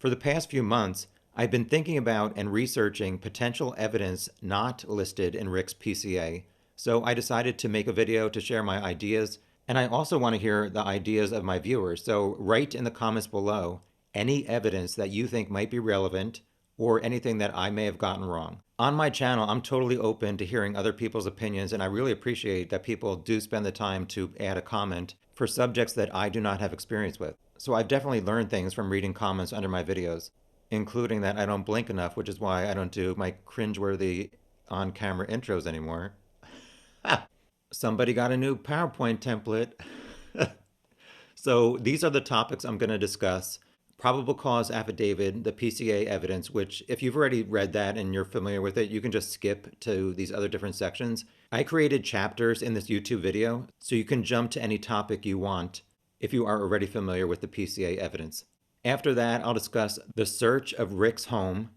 For the past few months, I've been thinking about and researching potential evidence not listed in Rick's PCA, so I decided to make a video to share my ideas, and I also want to hear the ideas of my viewers. So write in the comments below any evidence that you think might be relevant or anything that I may have gotten wrong. On my channel, I'm totally open to hearing other people's opinions, and I really appreciate that people do spend the time to add a comment for subjects that I do not have experience with. So I've definitely learned things from reading comments under my videos, including that I don't blink enough, which is why I don't do my cringeworthy on-camera intros anymore. Somebody got a new PowerPoint template. So these are the topics I'm going to discuss. Probable cause affidavit, the PCA evidence, which if you've already read that and you're familiar with it, you can just skip to these other different sections. I created chapters in this YouTube video, so you can jump to any topic you want if you are already familiar with the PCA evidence. After that, I'll discuss the search of Rick's home,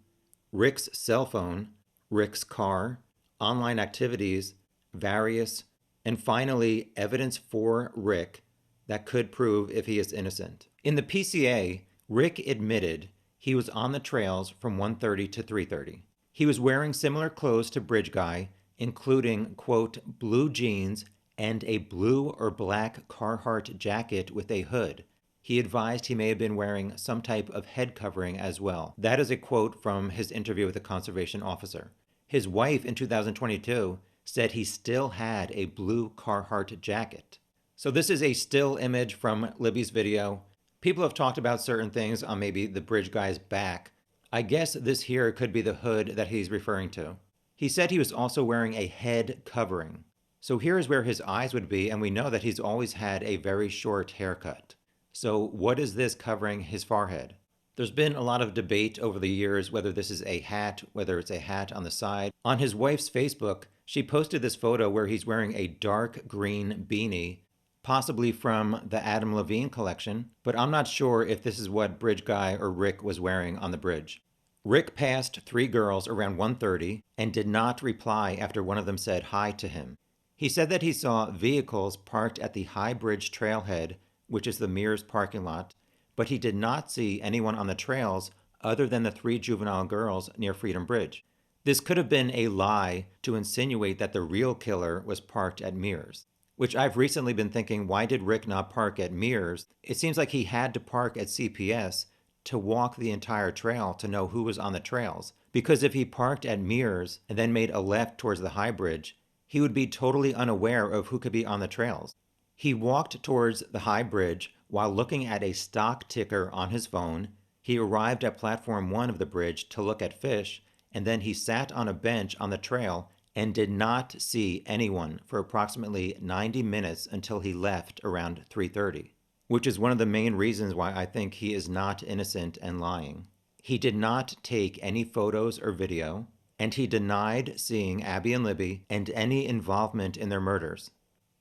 Rick's cell phone, Rick's car, online activities, various, and finally, evidence for Rick that could prove if he is innocent. In the PCA, Rick admitted he was on the trails from 1:30 to 3:30. He was wearing similar clothes to Bridge Guy, including, quote, blue jeans and a blue or black Carhartt jacket with a hood. He advised he may have been wearing some type of head covering as well. That is a quote from his interview with a conservation officer. His wife in 2022 said he still had a blue Carhartt jacket. So this is a still image from Libby's video. People have talked about certain things on maybe the Bridge Guy's back. I guess this here could be the hood that he's referring to. He said he was also wearing a head covering. So here's where his eyes would be, and we know that he's always had a very short haircut. So what is this covering his forehead? There's been a lot of debate over the years whether this is a hat, whether it's a hat on the side. On his wife's Facebook, she posted this photo where he's wearing a dark green beanie, possibly from the Adam Levine collection, but I'm not sure if this is what Bridge Guy or Rick was wearing on the bridge. Rick passed 3 girls around 1:30 and did not reply after one of them said hi to him. He said that he saw vehicles parked at the High Bridge trailhead, which is the Mears parking lot, but he did not see anyone on the trails other than the 3 juvenile girls near Freedom Bridge. This could have been a lie to insinuate that the real killer was parked at Mears, which I've recently been thinking, why did Rick not park at Mears? It seems like he had to park at CPS to walk the entire trail to know who was on the trails. Because if he parked at Mears and then made a left towards the High Bridge, he would be totally unaware of who could be on the trails. He walked towards the High Bridge while looking at a stock ticker on his phone. He arrived at platform 1 of the bridge to look at fish, and then he sat on a bench on the trail and did not see anyone for approximately 90 minutes until he left around 3:30, which is one of the main reasons why I think he is not innocent and lying. He did not take any photos or video, and he denied seeing Abby and Libby and any involvement in their murders.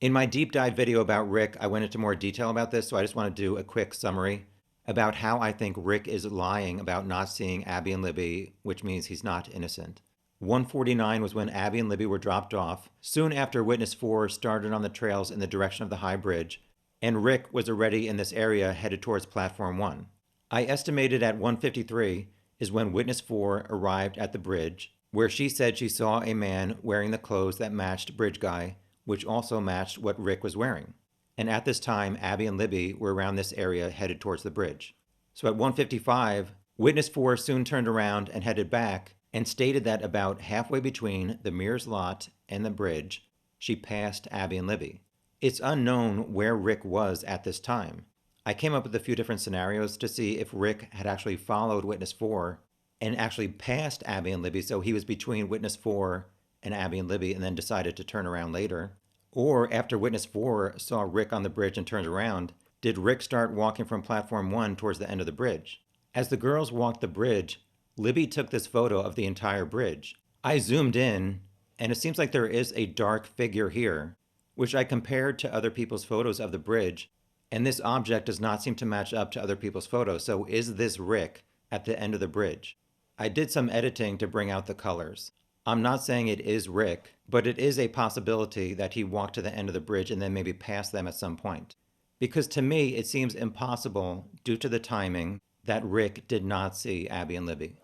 In my deep dive video about Rick, I went into more detail about this, so I just want to do a quick summary about how I think Rick is lying about not seeing Abby and Libby, which means he's not innocent. 1:49 was when Abby and Libby were dropped off, soon after witness 4 started on the trails in the direction of the High Bridge, and Rick was already in this area headed towards platform 1. I estimated at 1:53 is when witness 4 arrived at the bridge, where she said she saw a man wearing the clothes that matched Bridge Guy, which also matched what Rick was wearing. And at this time, Abby and Libby were around this area headed towards the bridge. So at 1:55, witness 4 soon turned around and headed back, and stated that about halfway between the Mears lot and the bridge, she passed Abby and Libby. It's unknown where Rick was at this time. I came up with a few different scenarios to see if Rick had actually followed witness 4 and actually passed Abby and Libby, so he was between witness 4 and Abby and Libby and then decided to turn around later. Or after witness 4 saw Rick on the bridge and turned around, did Rick start walking from platform 1 towards the end of the bridge? As the girls walked the bridge, Libby took this photo of the entire bridge. I zoomed in, and it seems like there is a dark figure here, which I compared to other people's photos of the bridge, and this object does not seem to match up to other people's photos. So is this Rick at the end of the bridge? I did some editing to bring out the colors. I'm not saying it is Rick, but it is a possibility that he walked to the end of the bridge and then maybe passed them at some point. Because to me, it seems impossible, due to the timing, that Rick did not see Abby and Libby.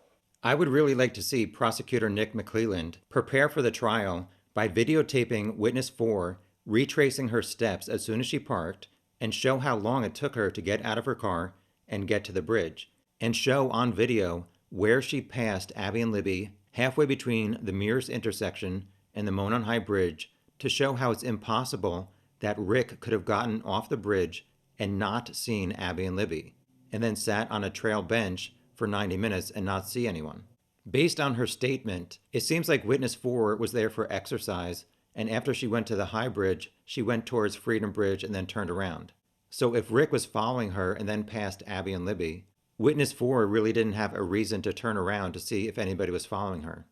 I would really like to see prosecutor Nick McClelland prepare for the trial by videotaping witness 4 retracing her steps as soon as she parked and show how long it took her to get out of her car and get to the bridge, and show on video where she passed Abby and Libby halfway between the Mears intersection and the Monon High Bridge to show how it's impossible that Rick could have gotten off the bridge and not seen Abby and Libby, and then sat on a trail bench for 90 minutes and not see anyone. Based on her statement, it seems like witness 4 was there for exercise, and after she went to the High Bridge, she went towards Freedom Bridge and then turned around. So if Rick was following her and then passed Abby and Libby, witness 4 really didn't have a reason to turn around to see if anybody was following her.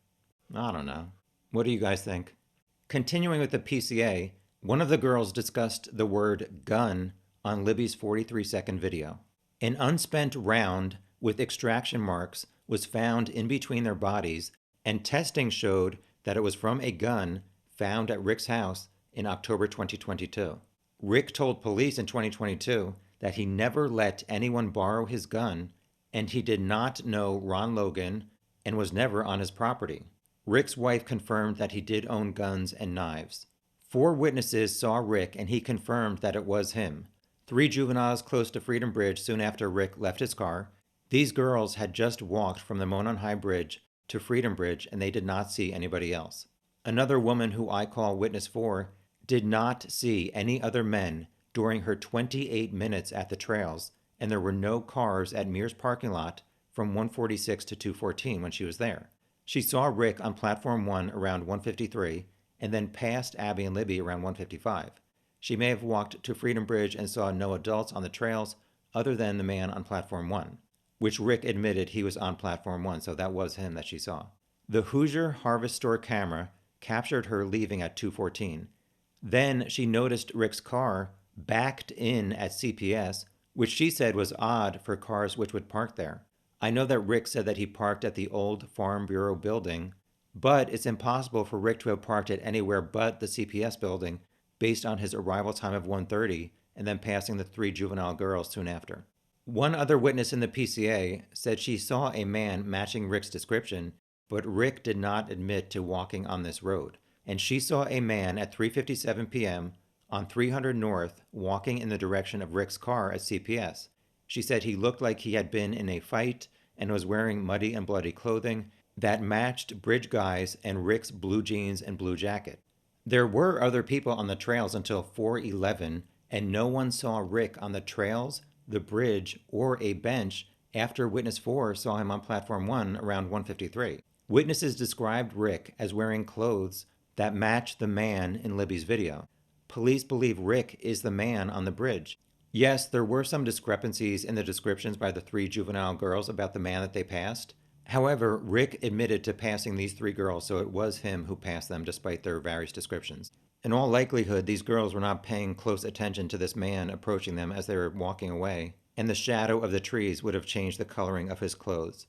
I don't know. What do you guys think? Continuing with the PCA, one of the girls discussed the word gun on Libby's 43-second video. An unspent round with extraction marks was found in between their bodies, and testing showed that it was from a gun found at Rick's house in October 2022. Rick told police in 2022 that he never let anyone borrow his gun, and he did not know Ron Logan and was never on his property. Rick's wife confirmed that he did own guns and knives. 4 witnesses saw Rick, and he confirmed that it was him. 3 juveniles close to Freedom Bridge soon after Rick left his car. These girls had just walked from the Monon High Bridge to Freedom Bridge, and they did not see anybody else. Another woman, who I call Witness 4, did not see any other men during her 28 minutes at the trails, and there were no cars at Mears parking lot from 146 to 214 when she was there. She saw Rick on Platform 1 around 153, and then passed Abby and Libby around 155. She may have walked to Freedom Bridge and saw no adults on the trails other than the man on Platform 1, which Rick admitted he was on Platform 1, so that was him that she saw. The Hoosier Harvest Store camera captured her leaving at 214. Then she noticed Rick's car backed in at CPS, which she said was odd for cars which would park there. I know that Rick said that he parked at the old Farm Bureau building, but it's impossible for Rick to have parked at anywhere but the CPS building based on his arrival time of 1:30 and then passing the 3 juvenile girls soon after. One other witness in the PCA said she saw a man matching Rick's description, but Rick did not admit to walking on this road. And she saw a man at 3:57 p.m. on 300 North walking in the direction of Rick's car at CPS. She said he looked like he had been in a fight and was wearing muddy and bloody clothing that matched Bridge Guy's and Rick's blue jeans and blue jacket. There were other people on the trails until 4:11, and no one saw Rick on the trails, the bridge, or a bench after Witness 4 saw him on Platform 1 around 153. Witnesses described Rick as wearing clothes that matched the man in Libby's video. Police believe Rick is the man on the bridge. Yes, there were some discrepancies in the descriptions by the 3 juvenile girls about the man that they passed. However, Rick admitted to passing these 3 girls, so it was him who passed them despite their various descriptions. In all likelihood, these girls were not paying close attention to this man approaching them as they were walking away, and the shadow of the trees would have changed the coloring of his clothes.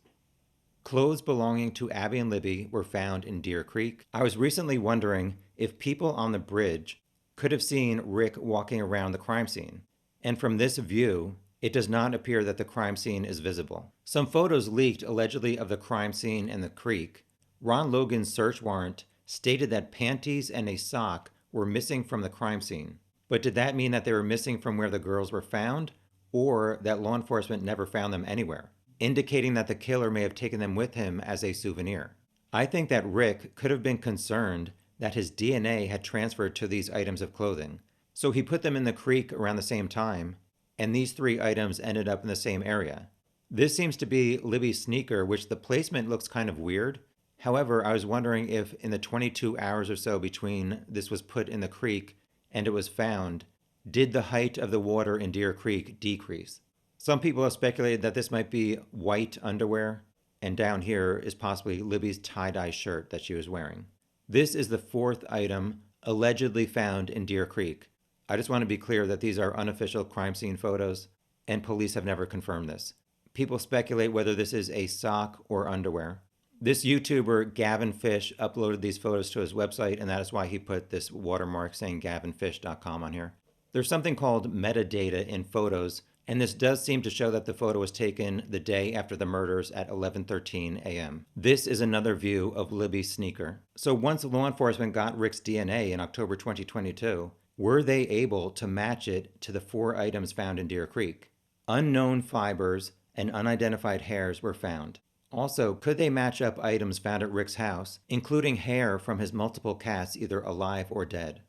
Clothes belonging to Abby and Libby were found in Deer Creek. I was recently wondering if people on the bridge could have seen Rick walking around the crime scene. And from this view, it does not appear that the crime scene is visible. Some photos leaked allegedly of the crime scene and the creek. Ron Logan's search warrant stated that panties and a sock were missing from the crime scene. But did that mean that they were missing from where the girls were found, or that law enforcement never found them anywhere, indicating that the killer may have taken them with him as a souvenir? I think that Rick could have been concerned that his DNA had transferred to these items of clothing, so he put them in the creek around the same time, and these 3 items ended up in the same area. This seems to be Libby's sneaker, which the placement looks kind of weird. However, I was wondering if in the 22 hours or so between this was put in the creek and it was found, did the height of the water in Deer Creek decrease? Some people have speculated that this might be white underwear, and down here is possibly Libby's tie-dye shirt that she was wearing. This is the 4th item allegedly found in Deer Creek. I just want to be clear that these are unofficial crime scene photos, and police have never confirmed this. People speculate whether this is a sock or underwear. This YouTuber, Gavin Fish, uploaded these photos to his website, and that is why he put this watermark saying gavinfish.com on here. There's something called metadata in photos, and this does seem to show that the photo was taken the day after the murders at 11:13 a.m. This is another view of Libby's sneaker. So once law enforcement got Rick's DNA in October 2022, were they able to match it to the 4 items found in Deer Creek? Unknown fibers and unidentified hairs were found. Also, could they match up items found at Rick's house, including hair from his multiple cats either alive or dead?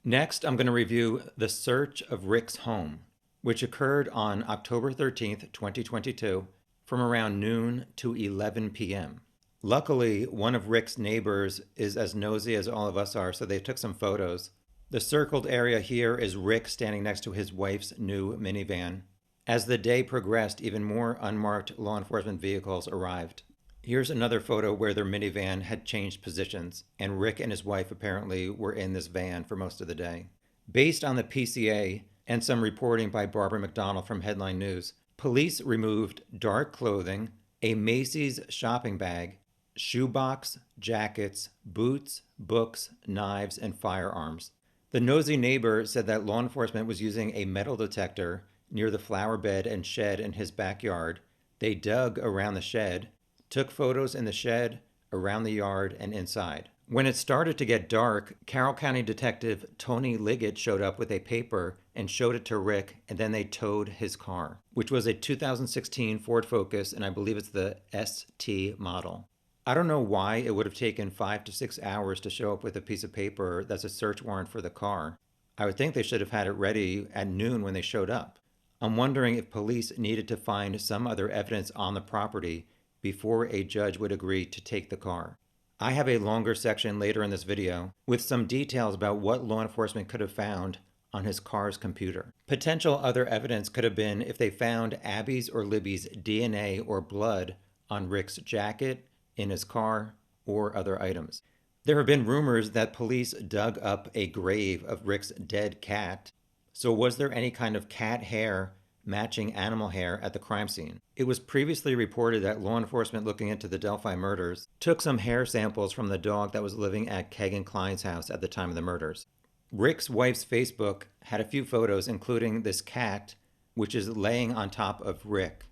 Next, I'm going to review the search of Rick's home, which occurred on October 13th, 2022, from around noon to 11 p.m. Luckily, one of Rick's neighbors is as nosy as all of us are, so they took some photos. The circled area here is Rick standing next to his wife's new minivan. As the day progressed, even more unmarked law enforcement vehicles arrived. Here's another photo where their minivan had changed positions, and Rick and his wife apparently were in this van for most of the day. Based on the PCA and some reporting by Barbara McDonald from Headline News, police removed dark clothing, a Macy's shopping bag, shoebox, jackets, boots, books, knives, and firearms. The nosy neighbor said that law enforcement was using a metal detector near the flower bed and shed in his backyard. They dug around the shed, took photos in the shed, around the yard, and inside. When it started to get dark, Carroll County Detective Tony Liggett showed up with a paper and showed it to Rick, and then they towed his car, which was a 2016 Ford Focus, and I believe it's the ST model. I don't know why it would have taken 5 to 6 hours to show up with a piece of paper that's a search warrant for the car. I would think they should have had it ready at noon when they showed up. I'm wondering if police needed to find some other evidence on the property before a judge would agree to take the car. I have a longer section later in this video with some details about what law enforcement could have found on his car's computer. Potential other evidence could have been if they found Abby's or Libby's DNA or blood on Rick's jacket, in his car, or other items. There have been rumors that police dug up a grave of Rick's dead cat. So was there any kind of cat hair matching animal hair at the crime scene? It was previously reported that law enforcement looking into the Delphi murders took some hair samples from the dog that was living at Kegan Klein's house at the time of the murders. Rick's wife's Facebook had a few photos, including this cat, which is laying on top of Rick.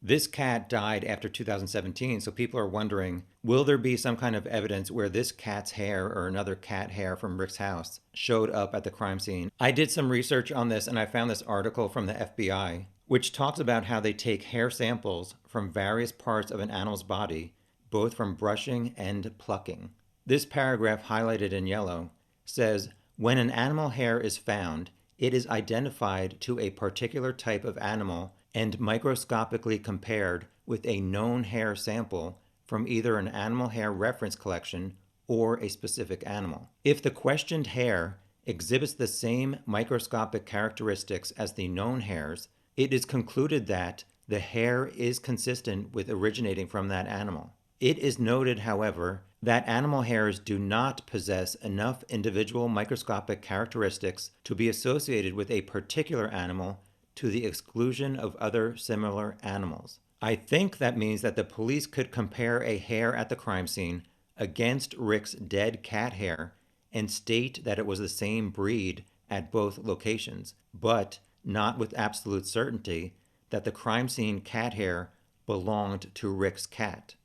This cat died after 2017, so people are wondering, will there be some kind of evidence where this cat's hair or another cat hair from Rick's house showed up at the crime scene? I did some research on this, and I found this article from the FBI, which talks about how they take hair samples from various parts of an animal's body, both from brushing and plucking. This paragraph, highlighted in yellow, says, when an animal hair is found, it is identified to a particular type of animal and microscopically compared with a known hair sample from either an animal hair reference collection or a specific animal. If the questioned hair exhibits the same microscopic characteristics as the known hairs, it is concluded that the hair is consistent with originating from that animal. It is noted, however, that animal hairs do not possess enough individual microscopic characteristics to be associated with a particular animal to the exclusion of other similar animals. I think that means that the police could compare a hair at the crime scene against Rick's dead cat hair and state that it was the same breed at both locations, but not with absolute certainty that the crime scene cat hair belonged to Rick's cat.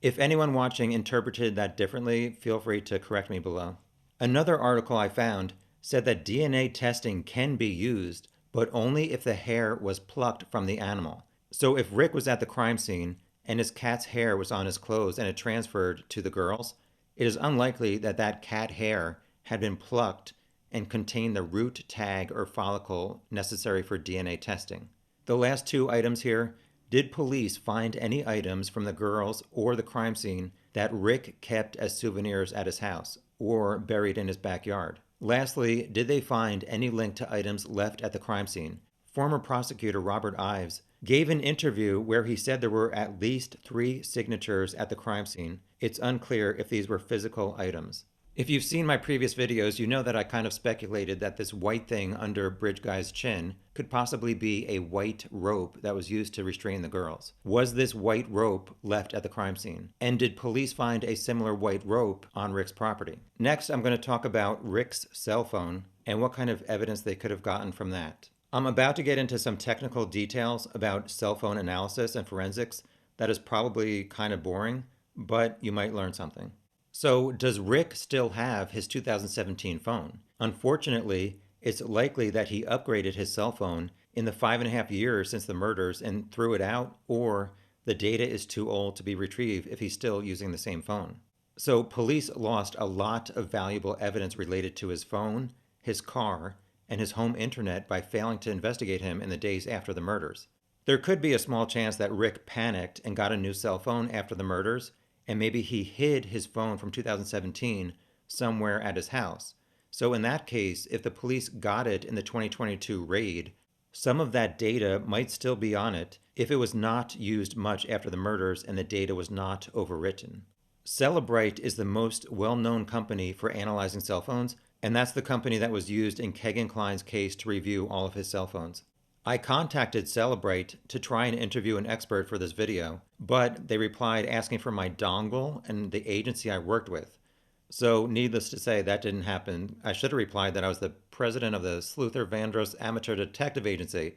If anyone watching interpreted that differently, feel free to correct me below. Another article I found said that DNA testing can be used, but only if the hair was plucked from the animal. So if Rick was at the crime scene and his cat's hair was on his clothes and it transferred to the girls, it is unlikely that that cat hair had been plucked and contained the root tag or follicle necessary for DNA testing. The last 2 items here, did police find any items from the girls or the crime scene that Rick kept as souvenirs at his house or buried in his backyard? Lastly, did they find any link to items left at the crime scene? Former prosecutor Robert Ives gave an interview where he said there were at least 3 signatures at the crime scene. It's unclear if these were physical items. If you've seen my previous videos, you know that I kind of speculated that this white thing under Bridge Guy's chin could possibly be a white rope that was used to restrain the girls. Was this white rope left at the crime scene? And did police find a similar white rope on Rick's property? Next, I'm going to talk about Rick's cell phone and what kind of evidence they could have gotten from that. I'm about to get into some technical details about cell phone analysis and forensics that is probably kind of boring, but you might learn something. So, does Rick still have his 2017 phone? Unfortunately, it's likely that he upgraded his cell phone in the 5.5 years since the murders and threw it out, or the data is too old to be retrieved if he's still using the same phone. So, police lost a lot of valuable evidence related to his phone, his car, and his home internet by failing to investigate him in the days after the murders. There could be a small chance that Rick panicked and got a new cell phone after the murders, and maybe he hid his phone from 2017 somewhere at his house. So, in that case, if the police got it in the 2022 raid, some of that data might still be on it if it was not used much after the murders and the data was not overwritten. Cellebrite is the most well-known company for analyzing cell phones, and that's the company that was used in Kegan Kline's case to review all of his cell phones. I contacted Cellebrite to try and interview an expert for this video, but they replied asking for my dongle and the agency I worked with. So, needless to say, that didn't happen. I should have replied that I was the president of the Sluther Vandross Amateur Detective Agency.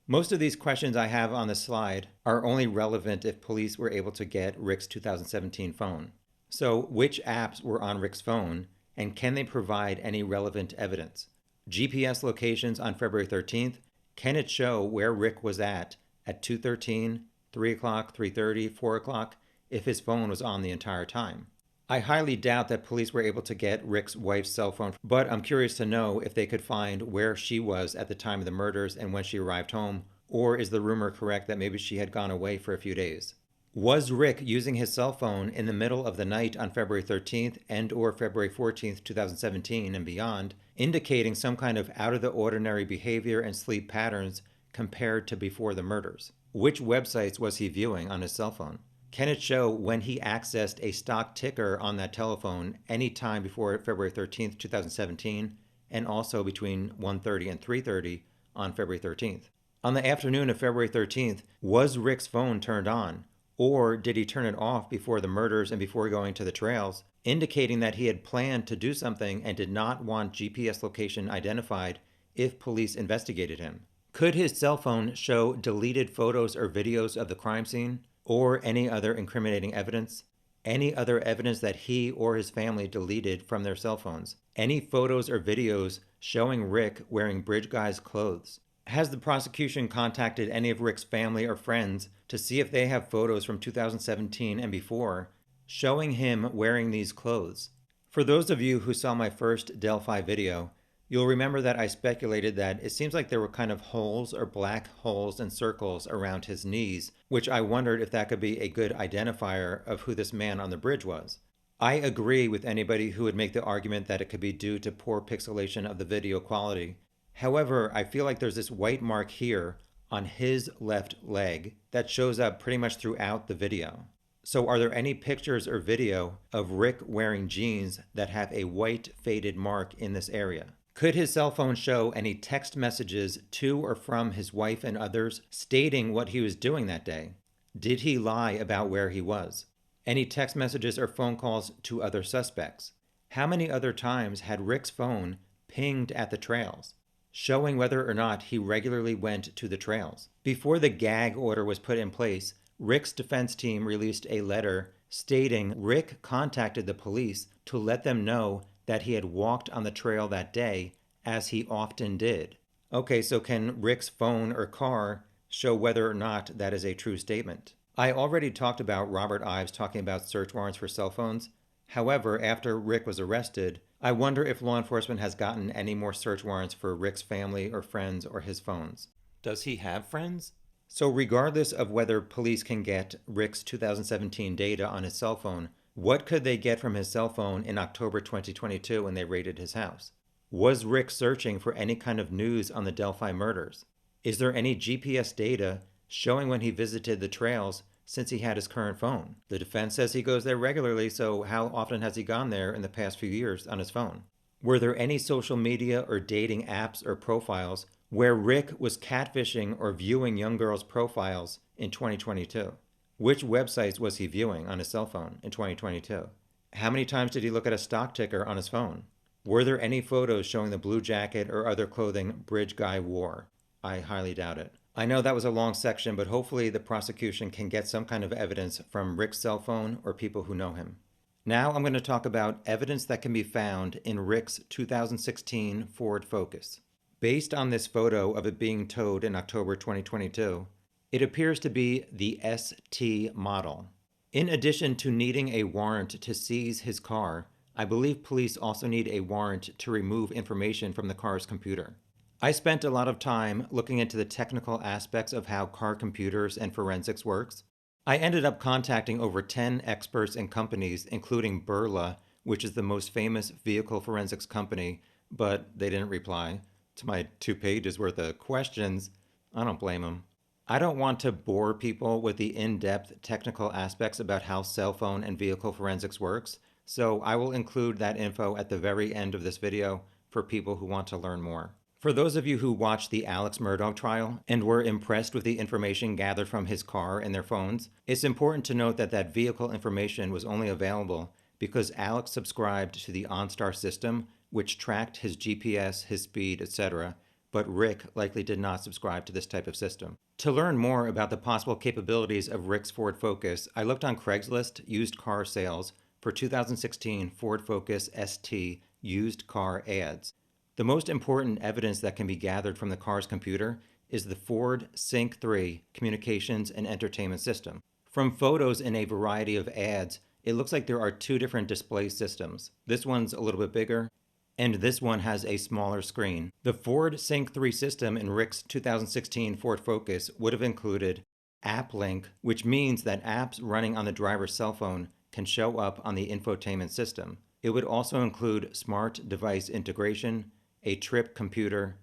Most of these questions I have on this slide are only relevant if police were able to get Rick's 2017 phone. So, which apps were on Rick's phone, and can they provide any relevant evidence? GPS locations on February 13th, can it show where Rick was at 2:13, 3 o'clock, 3:30, 4 o'clock, if his phone was on the entire time? I highly doubt that police were able to get Rick's wife's cell phone, but I'm curious to know if they could find where she was at the time of the murders and when she arrived home, or is the rumor correct that maybe she had gone away for a few days? Was Rick using his cell phone in the middle of the night on February 13th and or February 14th, 2017 and beyond, indicating some kind of out-of-the-ordinary behavior and sleep patterns compared to before the murders? Which websites was he viewing on his cell phone? Can it show when he accessed a stock ticker on that telephone any time before February 13th, 2017, and also between 1:30 and 3:30 on February 13th? On the afternoon of February 13th, was Rick's phone turned on? Or did he turn it off before the murders and before going to the trails, indicating that he had planned to do something and did not want GPS location identified if police investigated him? Could his cell phone show deleted photos or videos of the crime scene, or any other incriminating evidence? Any other evidence that he or his family deleted from their cell phones? Any photos or videos showing Rick wearing Bridge Guy's clothes? Has the prosecution contacted any of Rick's family or friends to see if they have photos from 2017 and before showing him wearing these clothes? For those of you who saw my first Delphi video, you'll remember that I speculated that it seems like there were kind of holes or black holes and circles around his knees, which I wondered if that could be a good identifier of who this man on the bridge was. I agree with anybody who would make the argument that it could be due to poor pixelation of the video quality. However, I feel like there's this white mark here on his left leg that shows up pretty much throughout the video. So are there any pictures or video of Rick wearing jeans that have a white faded mark in this area? Could his cell phone show any text messages to or from his wife and others stating what he was doing that day? Did he lie about where he was? Any text messages or phone calls to other suspects? How many other times had Rick's phone pinged at the trails, showing whether or not he regularly went to the trails? Before the gag order was put in place, Rick's defense team released a letter stating Rick contacted the police to let them know that he had walked on the trail that day, as he often did. Okay, so can Rick's phone or car show whether or not that is a true statement? I already talked about Robert Ives talking about search warrants for cell phones. However, after Rick was arrested, I wonder if law enforcement has gotten any more search warrants for Rick's family or friends or his phones. Does he have friends? So regardless of whether police can get Rick's 2017 data on his cell phone, what could they get from his cell phone in October 2022 when they raided his house? Was Rick searching for any kind of news on the Delphi murders? Is there any GPS data showing when he visited the trails since he had his current phone? The defense says he goes there regularly, so how often has he gone there in the past few years on his phone? Were there any social media or dating apps or profiles where Rick was catfishing or viewing young girls' profiles in 2022? Which websites was he viewing on his cell phone in 2022? How many times did he look at a stock ticker on his phone? Were there any photos showing the blue jacket or other clothing Bridge Guy wore? I highly doubt it. I know that was a long section, but hopefully the prosecution can get some kind of evidence from Rick's cell phone or people who know him. Now I'm going to talk about evidence that can be found in Rick's 2016 Ford Focus. Based on this photo of it being towed in October 2022, it appears to be the ST model. In addition to needing a warrant to seize his car, I believe police also need a warrant to remove information from the car's computer. I spent a lot of time looking into the technical aspects of how car computers and forensics works. I ended up contacting over 10 experts and companies, including Burla, which is the most famous vehicle forensics company, but they didn't reply to my 2 pages worth of questions. I don't blame them. I don't want to bore people with the in-depth technical aspects about how cell phone and vehicle forensics works, so I will include that info at the very end of this video for people who want to learn more. For those of you who watched the Alex Murdaugh trial and were impressed with the information gathered from his car and their phones, it's important to note that that vehicle information was only available because Alex subscribed to the OnStar system, which tracked his GPS, his speed, etc., but Rick likely did not subscribe to this type of system. To learn more about the possible capabilities of Rick's Ford Focus, I looked on Craigslist used car sales for 2016 Ford Focus ST used car ads. The most important evidence that can be gathered from the car's computer is the Ford Sync 3 communications and entertainment system. From photos in a variety of ads, it looks like there are 2 different display systems. This one's a little bit bigger, and this one has a smaller screen. The Ford Sync 3 system in Rick's 2016 Ford Focus would have included App Link, which means that apps running on the driver's cell phone can show up on the infotainment system. It would also include smart device integration, a trip computer,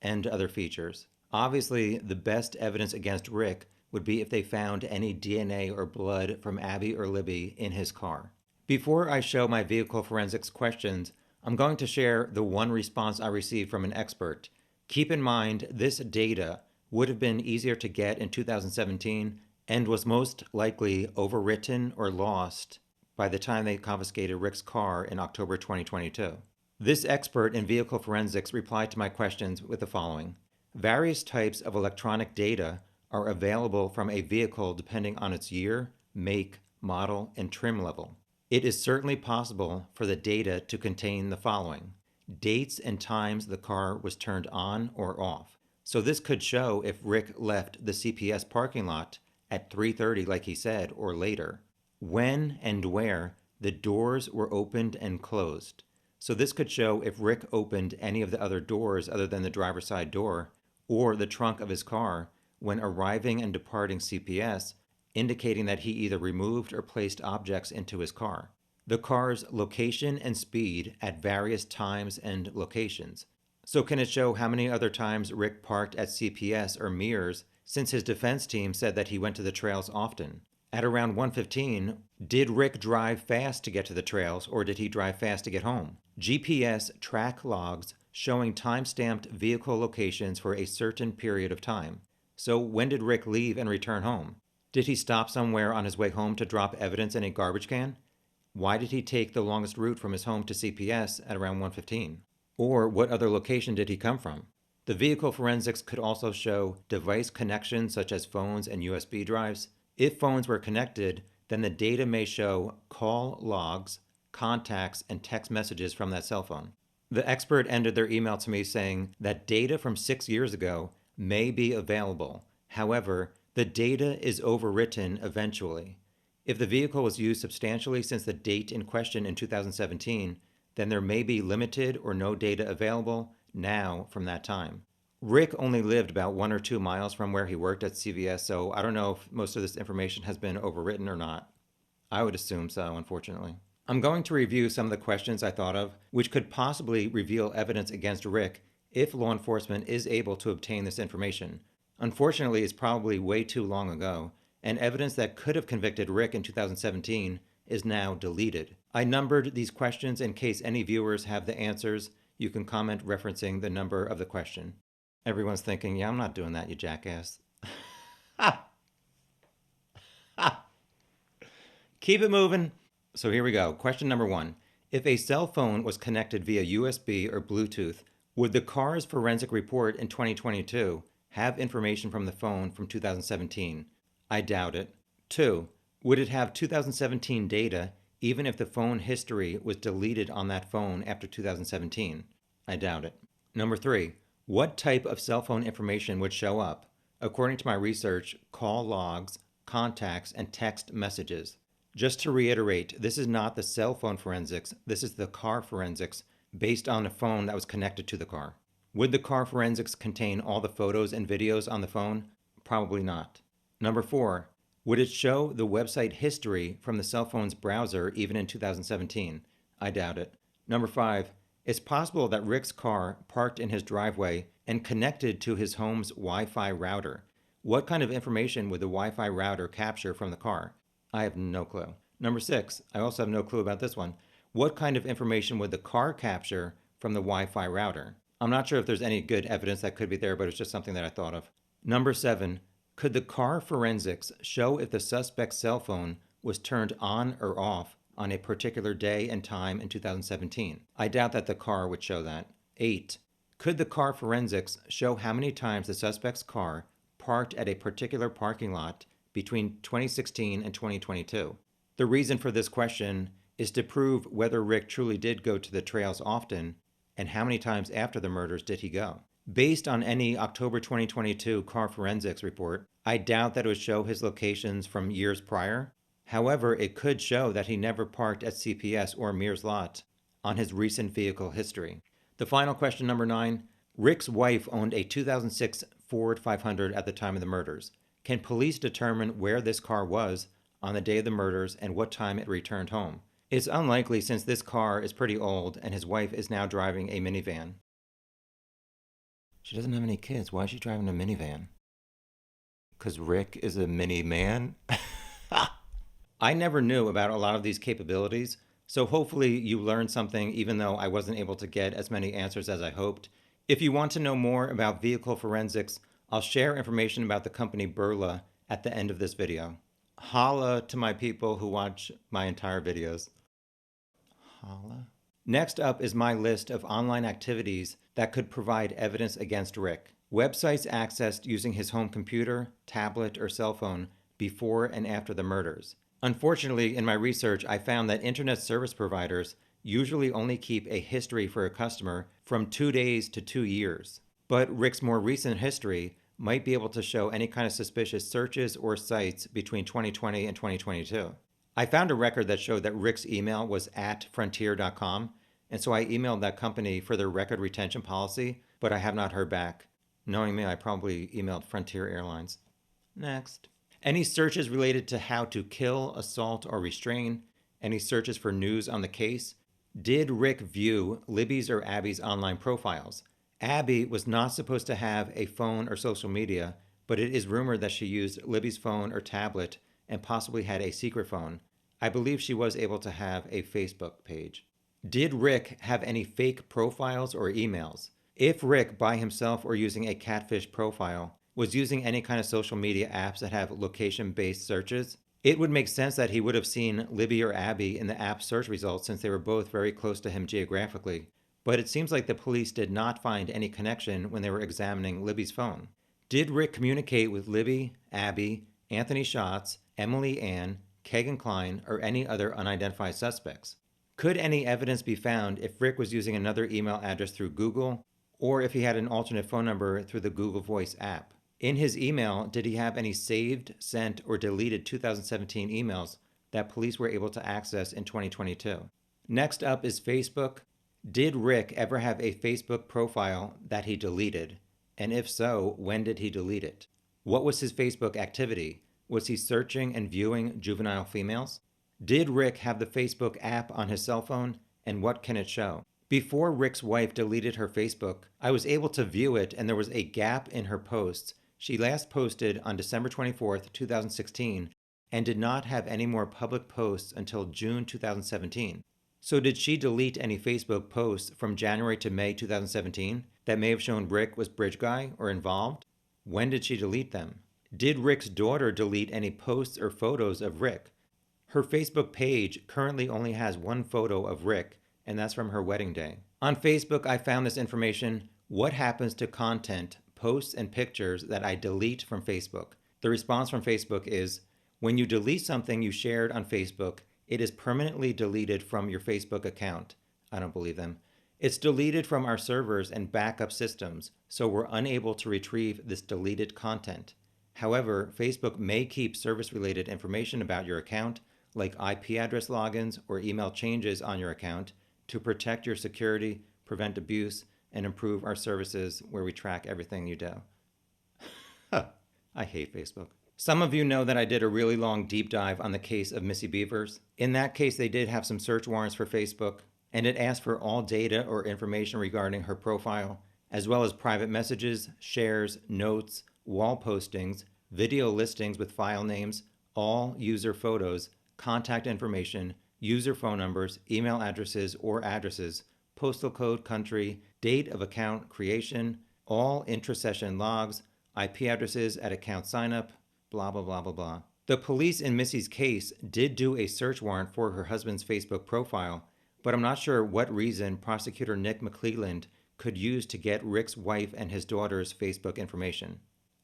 and other features. Obviously, the best evidence against Rick would be if they found any DNA or blood from Abby or Libby in his car. Before I show my vehicle forensics questions, I'm going to share the one response I received from an expert. Keep in mind, this data would have been easier to get in 2017 and was most likely overwritten or lost by the time they confiscated Rick's car in October 2022. This expert in vehicle forensics replied to my questions with the following. Various types of electronic data are available from a vehicle depending on its year, make, model, and trim level. It is certainly possible for the data to contain the following: dates and times the car was turned on or off. So this could show if Rick left the CPS parking lot at 3:30 like he said or later. When and where the doors were opened and closed. So this could show if Rick opened any of the other doors other than the driver's side door or the trunk of his car when arriving and departing CPS, indicating that he either removed or placed objects into his car. The car's location and speed at various times and locations. So can it show how many other times Rick parked at CPS or Mears, since his defense team said that he went to the trails often? At around 1:15, did Rick drive fast to get to the trails or did he drive fast to get home? GPS track logs showing time-stamped vehicle locations for a certain period of time. So when did Rick leave and return home? Did he stop somewhere on his way home to drop evidence in a garbage can? Why did he take the longest route from his home to CPS at around 1:15? Or what other location did he come from? The vehicle forensics could also show device connections such as phones and USB drives. If phones were connected, then the data may show call logs, contacts, and text messages from that cell phone. The expert ended their email to me saying that data from 6 years ago may be available. However, the data is overwritten eventually. If the vehicle was used substantially since the date in question in 2017, then there may be limited or no data available now from that time. Rick only lived about 1 or 2 miles from where he worked at CVS, so I don't know if most of this information has been overwritten or not. I would assume so, unfortunately. I'm going to review some of the questions I thought of, which could possibly reveal evidence against Rick if law enforcement is able to obtain this information. Unfortunately, it's probably way too long ago, and evidence that could have convicted Rick in 2017 is now deleted. I numbered these questions in case any viewers have the answers. You can comment referencing the number of the question. Everyone's thinking, yeah, I'm not doing that, you jackass. Ha! Ha! Keep it moving. So here we go. Question number 1. If a cell phone was connected via USB or Bluetooth, would the car's forensic report in 2022 have information from the phone from 2017? I doubt it. 2. Would it have 2017 data even if the phone history was deleted on that phone after 2017? I doubt it. Number 3. What type of cell phone information would show up? According to my research, call logs, contacts, and text messages. Just to reiterate, this is not the cell phone forensics, this is the car forensics based on a phone that was connected to the car. Would the car forensics contain all the photos and videos on the phone? Probably not. Number 4, would it show the website history from the cell phone's browser even in 2017? I doubt it. Number 5, it's possible that Rick's car parked in his driveway and connected to his home's Wi-Fi router. What kind of information would the Wi-Fi router capture from the car? I have no clue. Number 6, I also have no clue about this one. What kind of information would the car capture from the Wi-Fi router? I'm not sure if there's any good evidence that could be there, but it's just something that I thought of. Number 7, could the car forensics show if the suspect's cell phone was turned on or off on a particular day and time in 2017? I doubt that the car would show that. 8, could the car forensics show how many times the suspect's car parked at a particular parking lot between 2016 and 2022? The reason for this question is to prove whether Rick truly did go to the trails often and how many times after the murders did he go. Based on any October 2022 car forensics report, I doubt that it would show his locations from years prior. However, it could show that he never parked at CPS or Mears Lot on his recent vehicle history. The final question, number 9, Rick's wife owned a 2006 Ford 500 at the time of the murders. Can police determine where this car was on the day of the murders and what time it returned home? It's unlikely since this car is pretty old and his wife is now driving a minivan. She doesn't have any kids. Why is she driving a minivan? Because Rick is a mini-man? I never knew about a lot of these capabilities, so hopefully you learned something even though I wasn't able to get as many answers as I hoped. If you want to know more about vehicle forensics, I'll share information about the company Burla at the end of this video. Holla to my people who watch my entire videos. Holla. Next up is my list of online activities that could provide evidence against Rick. Websites accessed using his home computer, tablet, or cell phone before and after the murders. Unfortunately, in my research, I found that internet service providers usually only keep a history for a customer from 2 days to 2 years. But Rick's more recent history might be able to show any kind of suspicious searches or sites between 2020 and 2022. I found a record that showed that Rick's email was at frontier.com, and so I emailed that company for their record retention policy, but I have not heard back. Knowing me, I probably emailed Frontier Airlines. Next. Any searches related to how to kill, assault, or restrain? Any searches for news on the case? Did Rick view Libby's or Abby's online profiles? Abby was not supposed to have a phone or social media, but it is rumored that she used Libby's phone or tablet and possibly had a secret phone. I believe she was able to have a Facebook page. Did Rick have any fake profiles or emails? If Rick, by himself or using a catfish profile, was using any kind of social media apps that have location-based searches, it would make sense that he would have seen Libby or Abby in the app search results since they were both very close to him geographically. But it seems like the police did not find any connection when they were examining Libby's phone. Did Rick communicate with Libby, Abby, Anthony Schatz, Emily Ann, Kegan Klein, or any other unidentified suspects? Could any evidence be found if Rick was using another email address through Google, or if he had an alternate phone number through the Google Voice app? In his email, did he have any saved, sent, or deleted 2017 emails that police were able to access in 2022? Next up is Facebook. Did Rick ever have a Facebook profile that he deleted? And if so, when did he delete it? What was his Facebook activity? Was he searching and viewing juvenile females? Did Rick have the Facebook app on his cell phone, and what can it show? Before Rick's wife deleted her Facebook, I was able to view it and there was a gap in her posts. She last posted on December 24th, 2016, and did not have any more public posts until June 2017. So did she delete any Facebook posts from January to May 2017 that may have shown Rick was bridge guy or involved? When did she delete them? Did Rick's daughter delete any posts or photos of Rick? Her Facebook page currently only has one photo of Rick, and that's from her wedding day. On Facebook, I found this information: what happens to content posts and pictures that I delete from Facebook. The response from Facebook is, when you delete something you shared on Facebook, it is permanently deleted from your Facebook account. I don't believe them. It's deleted from our servers and backup systems, so we're unable to retrieve this deleted content. However, Facebook may keep service-related information about your account, like IP address logins or email changes on your account, to protect your security, prevent abuse, and improve our services where we track everything you do. I hate Facebook. Some of you know that I did a really long deep dive on the case of Missy Beavers. In that case, they did have some search warrants for Facebook, and it asked for all data or information regarding her profile, as well as private messages, shares, notes, wall postings, video listings with file names, all user photos, contact information, user phone numbers, email addresses or addresses, postal code, country, date of account creation, all intra-session logs, IP addresses at account signup, blah, blah, blah, blah, blah. The police in Missy's case did do a search warrant for her husband's Facebook profile, but I'm not sure what reason prosecutor Nick McClelland could use to get Rick's wife and his daughter's Facebook information.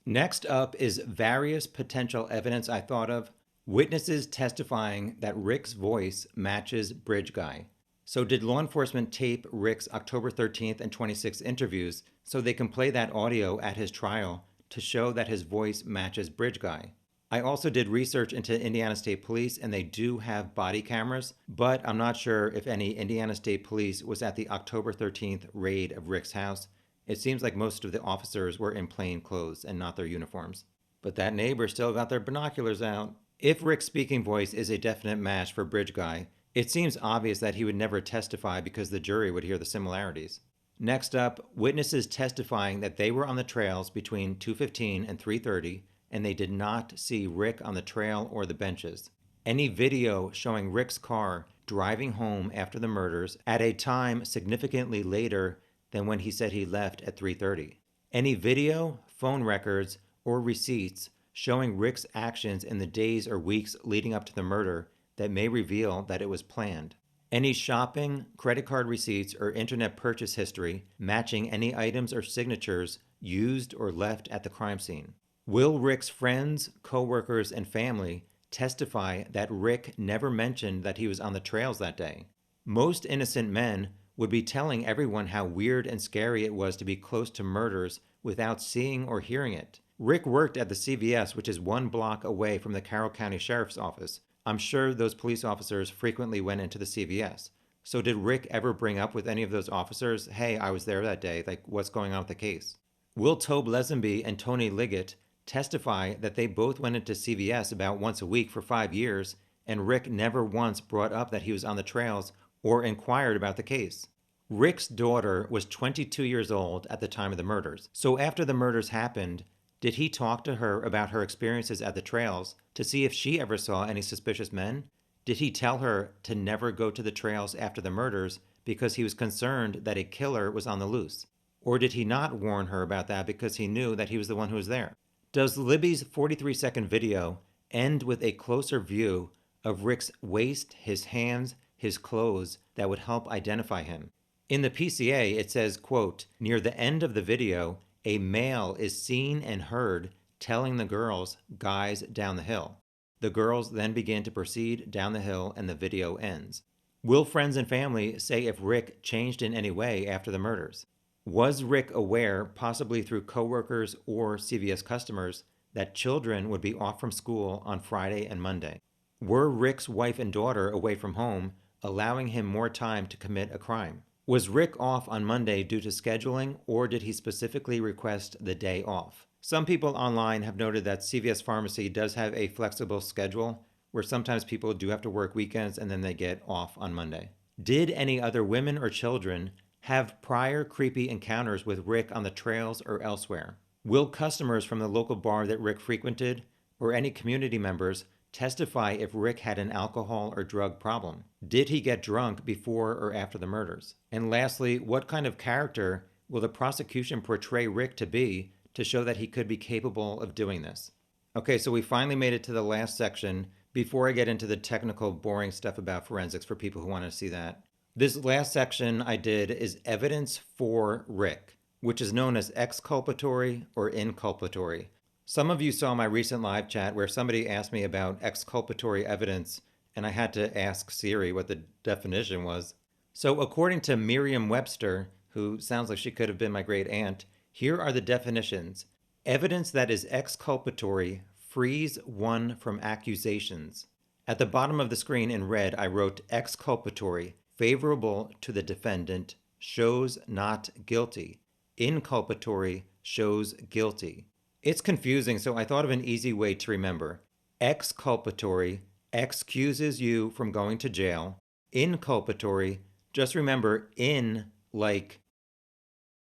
Next up is various potential evidence I thought of. Witnesses testifying that Rick's voice matches Bridge Guy. So did law enforcement tape Rick's October 13th and 26th interviews so they can play that audio at his trial to show that his voice matches Bridge Guy? I also did research into Indiana State Police, and they do have body cameras, but I'm not sure if any Indiana State Police was at the October 13th raid of Rick's house. It seems like most of the officers were in plain clothes and not their uniforms. But that neighbor still got their binoculars out. If Rick's speaking voice is a definite match for Bridge Guy, it seems obvious that he would never testify because the jury would hear the similarities. Next up, witnesses testifying that they were on the trails between 2:15 and 3:30, and they did not see Rick on the trail or the benches. Any video showing Rick's car driving home after the murders at a time significantly later than when he said he left at 3:30. Any video, phone records, or receipts showing Rick's actions in the days or weeks leading up to the murder that may reveal that it was planned. Any shopping, credit card receipts, or internet purchase history matching any items or signatures used or left at the crime scene. Will Rick's friends, co-workers, and family testify that Rick never mentioned that he was on the trails that day? Most innocent men would be telling everyone how weird and scary it was to be close to murders without seeing or hearing it. Rick worked at the CVS, which is 1 block away from the Carroll County Sheriff's Office. I'm sure those police officers frequently went into the CVS. So did Rick ever bring up with any of those officers, hey, I was there that day, like what's going on with the case? Will Tobe Lesenby and Tony Liggett testify that they both went into CVS about once a week for 5 years, and Rick never once brought up that he was on the trails or inquired about the case? Rick's daughter was 22 years old at the time of the murders. So after the murders happened, did he talk to her about her experiences at the trails to see if she ever saw any suspicious men? Did he tell her to never go to the trails after the murders because he was concerned that a killer was on the loose? Or did he not warn her about that because he knew that he was the one who was there? Does Libby's 43-second video end with a closer view of Rick's waist, his hands, his clothes that would help identify him? In the PCA, it says, quote, near the end of the video, a male is seen and heard telling the girls, guys, down the hill. The girls then begin to proceed down the hill and the video ends. Will friends and family say if Rick changed in any way after the murders? Was Rick aware, possibly through coworkers or CVS customers, that children would be off from school on Friday and Monday? Were Rick's wife and daughter away from home, allowing him more time to commit a crime? Was Rick off on Monday due to scheduling, or did he specifically request the day off? Some people online have noted that CVS Pharmacy does have a flexible schedule where sometimes people do have to work weekends and then they get off on Monday. Did any other women or children have prior creepy encounters with Rick on the trails or elsewhere? Will customers from the local bar that Rick frequented, or any community members, testify if Rick had an alcohol or drug problem? Did he get drunk before or after the murders? And lastly, what kind of character will the prosecution portray Rick to be to show that he could be capable of doing this? Okay, so we finally made it to the last section before I get into the technical, boring stuff about forensics for people who want to see that. This last section I did is evidence for Rick. which is known as exculpatory or inculpatory. Some of you saw my recent live chat where somebody asked me about exculpatory evidence, and I had to ask Siri what the definition was. So according to Merriam-Webster, who sounds like she could have been my great aunt, here are the definitions. Evidence that is exculpatory frees one from accusations. At the bottom of the screen in red, I wrote exculpatory, favorable to the defendant, shows not guilty. Inculpatory, shows guilty. It's confusing, so I thought of an easy way to remember. Exculpatory excuses you from going to jail. Inculpatory, just remember in like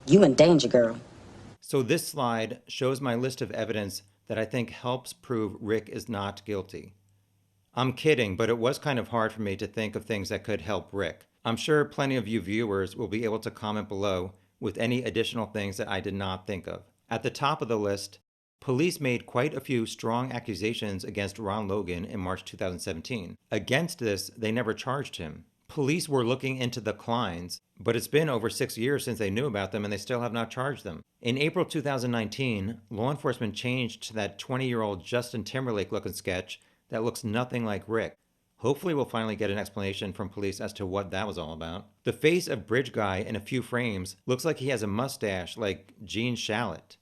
you in danger, girl. So this slide shows my list of evidence that I think helps prove Rick is not guilty. I'm kidding, but it was kind of hard for me to think of things that could help Rick. I'm sure plenty of you viewers will be able to comment below with any additional things that I did not think of. At the top of the list, police made quite a few strong accusations against Ron Logan in March 2017. Against this, they never charged him. Police were looking into the Kleins, but it's been over 6 years since they knew about them and they still have not charged them. In April 2019, law enforcement changed to that 20-year-old Justin Timberlake looking sketch that looks nothing like Rick. Hopefully we'll finally get an explanation from police as to what that was all about. The face of Bridge Guy in a few frames looks like he has a mustache like Gene Shalit.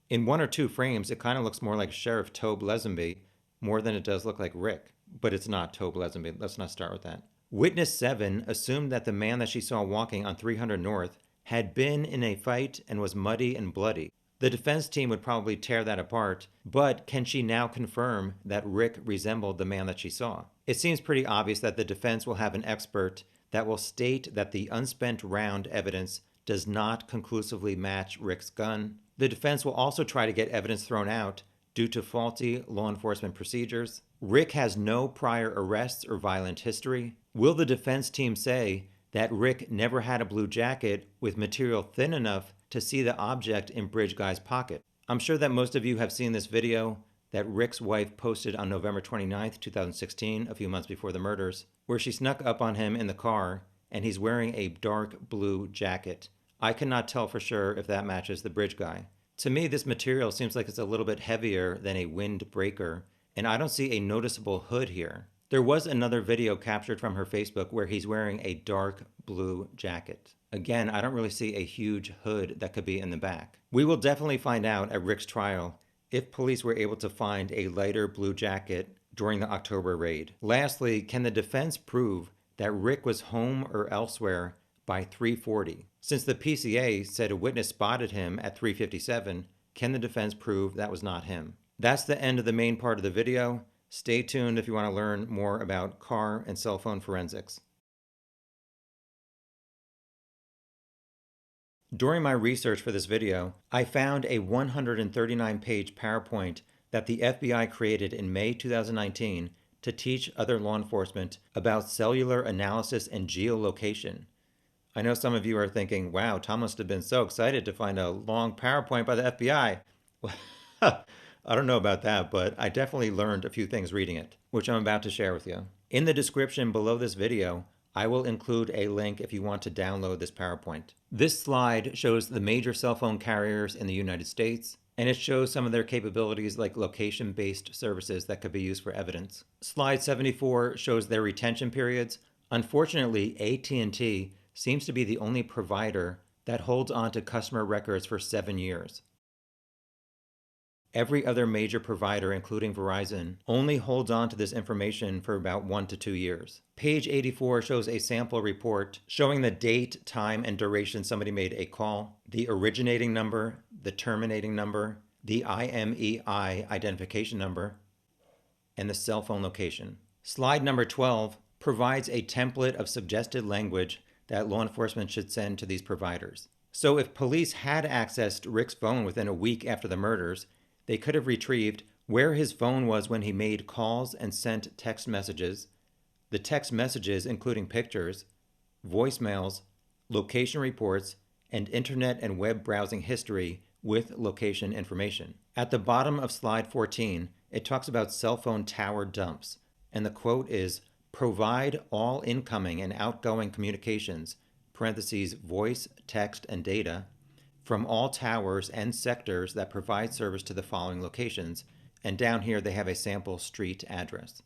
In 1 or 2 frames, it kind of looks more like Sheriff Tobe Lesenby more than it does look like Rick. But it's not Tobe Lesenby. Let's not start with that. Witness 7 assumed that the man that she saw walking on 300 North had been in a fight and was muddy and bloody. The defense team would probably tear that apart, but can she now confirm that Rick resembled the man that she saw? It seems pretty obvious that the defense will have an expert that will state that the unspent round evidence does not conclusively match Rick's gun. The defense will also try to get evidence thrown out due to faulty law enforcement procedures. Rick has no prior arrests or violent history. Will the defense team say that Rick never had a blue jacket with material thin enough to see the object in Bridge Guy's pocket? I'm sure that most of you have seen this video that Rick's wife posted on November 29th, 2016, a few months before the murders, where she snuck up on him in the car and he's wearing a dark blue jacket. I cannot tell for sure if that matches the Bridge Guy. To me, this material seems like it's a little bit heavier than a windbreaker, and I don't see a noticeable hood here. There was another video captured from her Facebook where he's wearing a dark blue jacket. Again, I don't really see a huge hood that could be in the back. We will definitely find out at Rick's trial if police were able to find a lighter blue jacket during the October raid. Lastly, can the defense prove that Rick was home or elsewhere by 3:40? Since the PCA said a witness spotted him at 3:57, can the defense prove that was not him? That's the end of the main part of the video. Stay tuned if you want to learn more about car and cell phone forensics. During my research for this video, I found a 139-page PowerPoint that the FBI created in May 2019 to teach other law enforcement about cellular analysis and geolocation. I know some of you are thinking, wow, Tom must have been so excited to find a long PowerPoint by the FBI. I don't know about that, but I definitely learned a few things reading it, which I'm about to share with you. In the description below this video, I will include a link if you want to download this PowerPoint. This slide shows the major cell phone carriers in the United States, and it shows some of their capabilities like location-based services that could be used for evidence. Slide 74 shows their retention periods. Unfortunately, AT&T seems to be the only provider that holds on to customer records for 7 years. Every other major provider, including Verizon, only holds on to this information for about 1 to 2 years. Page 84 shows a sample report showing the date, time, and duration somebody made a call, the originating number, the terminating number, the IMEI identification number, and the cell phone location. Slide number 12 provides a template of suggested language that law enforcement should send to these providers. So if police had accessed Rick's phone within a week after the murders, they could have retrieved where his phone was when he made calls and sent text messages, the text messages including pictures, voicemails, location reports, and internet and web browsing history with location information. At the bottom of slide 14, it talks about cell phone tower dumps, and the quote is, "Provide all incoming and outgoing communications, parentheses, voice, text, and data, from all towers and sectors that provide service to the following locations, and down here they have a sample street address.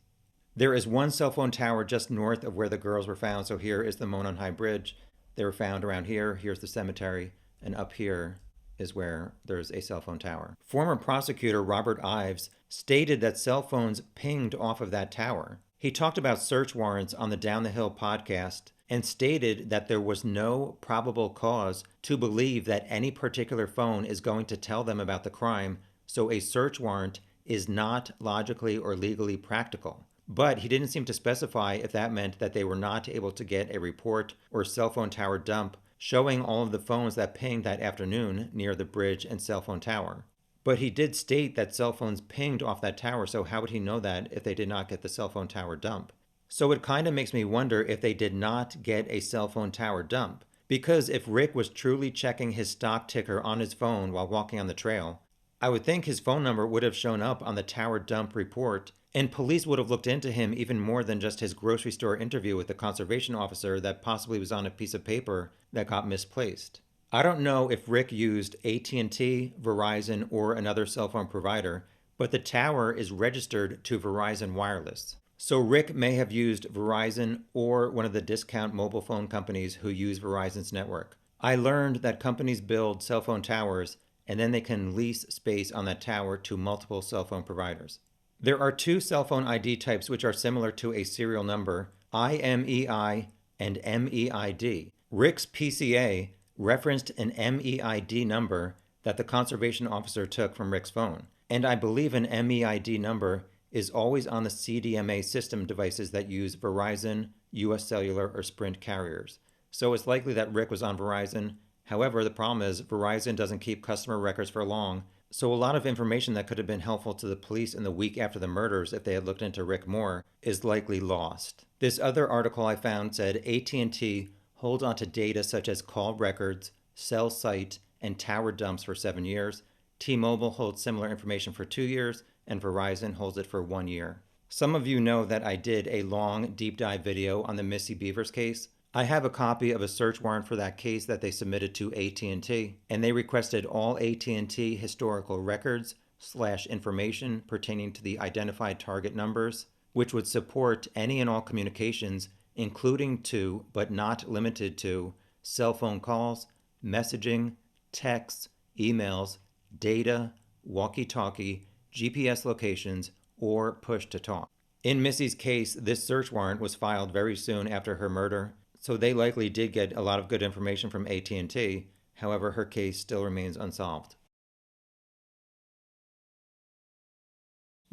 There is one cell phone tower just north of where the girls were found, so here is the Monon High Bridge. They were found around here, here's the cemetery, and up here is where there's a cell phone tower. Former prosecutor Robert Ives stated that cell phones pinged off of that tower. He talked about search warrants on the Down the Hill podcast and stated that there was no probable cause to believe that any particular phone is going to tell them about the crime, so a search warrant is not logically or legally practical. But he didn't seem to specify if that meant that they were not able to get a report or cell phone tower dump showing all of the phones that pinged that afternoon near the bridge and cell phone tower. But he did state that cell phones pinged off that tower, so how would he know that if they did not get the cell phone tower dump? So it kind of makes me wonder if they did not get a cell phone tower dump. Because if Rick was truly checking his stock ticker on his phone while walking on the trail, I would think his phone number would have shown up on the tower dump report, and police would have looked into him even more than just his grocery store interview with the conservation officer that possibly was on a piece of paper that got misplaced. I don't know if Rick used AT&T, Verizon, or another cell phone provider, but the tower is registered to Verizon Wireless. So Rick may have used Verizon or one of the discount mobile phone companies who use Verizon's network. I learned that companies build cell phone towers and then they can lease space on that tower to multiple cell phone providers. There are two cell phone ID types which are similar to a serial number, IMEI and MEID. Rick's PCA referenced an MEID number that the conservation officer took from Rick's phone, and I believe an MEID number is always on the CDMA system devices that use Verizon, US Cellular, or Sprint carriers. So it's likely that Rick was on Verizon. However, the problem is Verizon doesn't keep customer records for long, so a lot of information that could have been helpful to the police in the week after the murders if they had looked into Rick more is likely lost. This other article I found said AT&T holds onto data such as call records, cell site, and tower dumps for 7 years. T-Mobile holds similar information for 2 years, and Verizon holds it for 1 year. Some of you know that I did a long deep dive video on the Missy Beavers case. I have a copy of a search warrant for that case that they submitted to AT&T, and they requested all AT&T historical records / information pertaining to the identified target numbers, which would support any and all communications, including to, but not limited to, cell phone calls, messaging, texts, emails, data, walkie-talkie, GPS locations, or push-to-talk. In Missy's case, this search warrant was filed very soon after her murder, so they likely did get a lot of good information from AT&T. However, her case still remains unsolved.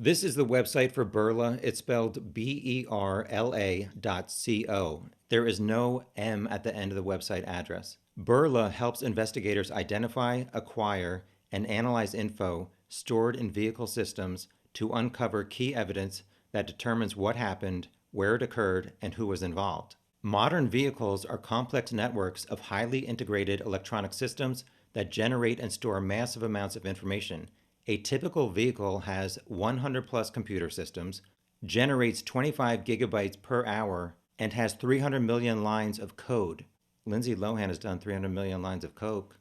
This is the website for Berla. It's spelled BERLA.co. There is no M at the end of the website address. Berla helps investigators identify, acquire, and analyze info stored in vehicle systems to uncover key evidence that determines what happened, where it occurred, and who was involved. Modern vehicles are complex networks of highly integrated electronic systems that generate and store massive amounts of information. A typical vehicle has 100 plus computer systems, generates 25 gigabytes per hour, and has 300 million lines of code. Lindsay Lohan has done 300 million lines of coke.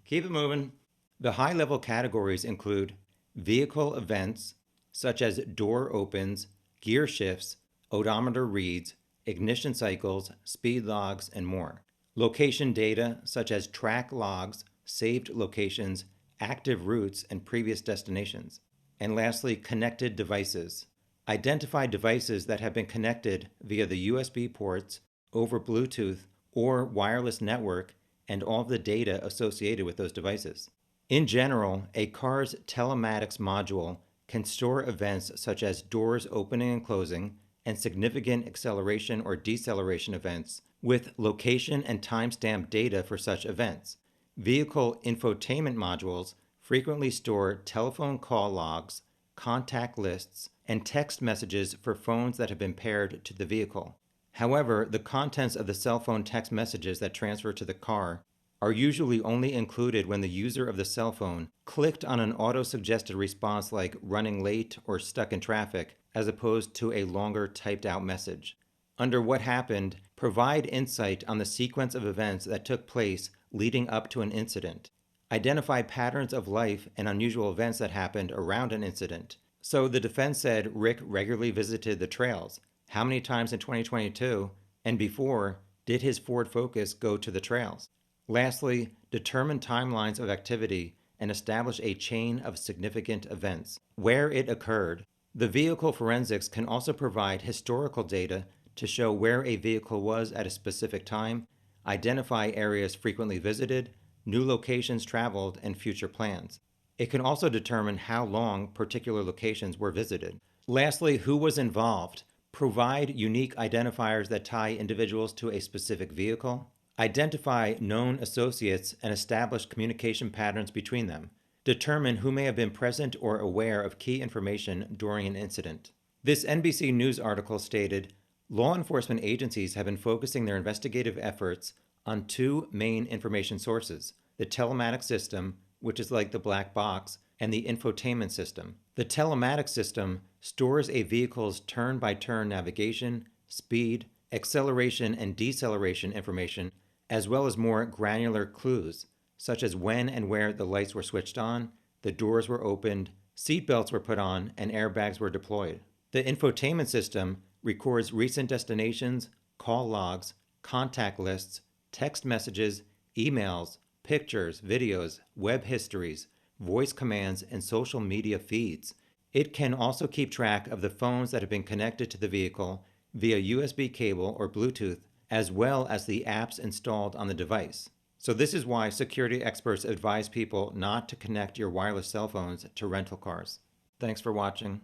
Keep it moving. The high-level categories include vehicle events, such as door opens, gear shifts, odometer reads, ignition cycles, speed logs, and more. Location data, such as track logs, saved locations, active routes, and previous destinations. And lastly, connected devices. Identify devices that have been connected via the USB ports, over Bluetooth, or wireless network, and all of the data associated with those devices. In general, a car's telematics module can store events such as doors opening and closing, and significant acceleration or deceleration events with location and timestamp data for such events. Vehicle infotainment modules frequently store telephone call logs, contact lists, and text messages for phones that have been paired to the vehicle. However, the contents of the cell phone text messages that transfer to the car are usually only included when the user of the cell phone clicked on an auto-suggested response like running late or stuck in traffic, as opposed to a longer typed out message. Under what happened, provide insight on the sequence of events that took place leading up to an incident. identify patterns of life and unusual events that happened around an incident. So the defense said Rick regularly visited the trails. How many times in 2022 and before did his Ford Focus go to the trails? Lastly, determine timelines of activity and establish a chain of significant events. Where it occurred. The vehicle forensics can also provide historical data to show where a vehicle was at a specific time, identify areas frequently visited, new locations traveled, and future plans. It can also determine how long particular locations were visited. Lastly, who was involved? Provide unique identifiers that tie individuals to a specific vehicle. Identify known associates and establish communication patterns between them. Determine who may have been present or aware of key information during an incident. This NBC News article stated, law enforcement agencies have been focusing their investigative efforts on two main information sources, the telematics system, which is like the black box, and the infotainment system. The telematics system stores a vehicle's turn-by-turn navigation, speed, acceleration, and deceleration information, as well as more granular clues, such as when and where the lights were switched on, the doors were opened, seat belts were put on, and airbags were deployed. The infotainment system records recent destinations, call logs, contact lists, text messages, emails, pictures, videos, web histories, voice commands, and social media feeds. It can also keep track of the phones that have been connected to the vehicle via USB cable or Bluetooth, as well as the apps installed on the device. So this is why security experts advise people not to connect your wireless cell phones to rental cars. Thanks for watching.